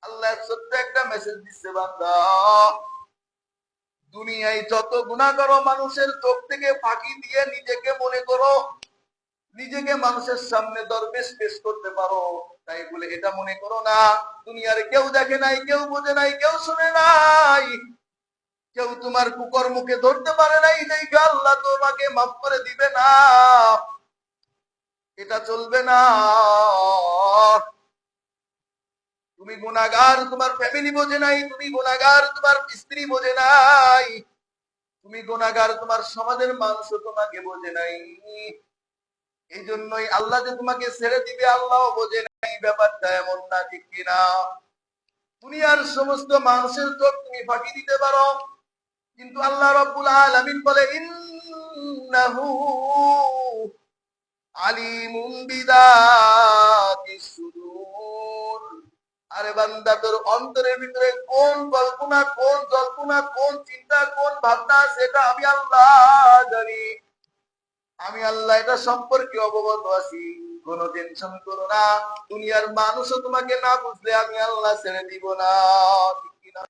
আল্লাহ ছোট্ট একটা মেসেজ দিচ্ছে, বান্দা দুনিয়ায় যত গুনাহ করো মানুষের চোখ থেকে ফাঁকি দিয়ে নিজেকে মনে করো নিজেকে মানুষের সামনে দরবেশ পেশ করতে পারো, তাই বলে এটা মনে করো না দুনিয়ার কেউ দেখে নাই, কেউ বোঝে নাই, কেউ শুনে নাই, কেউ তোমার কুকর্মকে ধরতে পারে নাই, দেখে আল্লাহ তোমাকে মাফ করে দিবে না। এটা চলবে না। তুমি গুনাহগার, তোমার ফ্যামিলি বোঝে নাই, তুমি গুনাহগার, তোমার স্ত্রী বোঝে নাই, তুমি গুনাহগার, তোমার সমাজের মানুষ তোমাকে বোঝে নাই। এই জন্যই আল্লাহ যে তোমাকে ছেড়ে দিবে আল্লাহ বোঝে নাই, ব্যাপারটা এমন না, ঠিক কিনা? দুনিয়ার সমস্ত মানুষের চোখ তুমি ফাঁকি দিতে পারো, কিন্তু আল্লাহ রাব্বুল আলামিন বলে ইন্নাহু আলিমুম বিযাতিস সুদূর। আরে বান্দা, তোর অন্তরের ভিতরে কোন কল্পনা, কোন জল্পনা, কোন চিন্তা, কোন ভাবনা, সেটা আমি আল্লাহ জানি। আমি আল্লাহ এটা সম্পর্কে অবগত আছি। কোনো টেনশন করো না, দুনিয়ার মানুষও তোমাকে না বুঝলে আমি আল্লাহ ছেড়ে দিব না।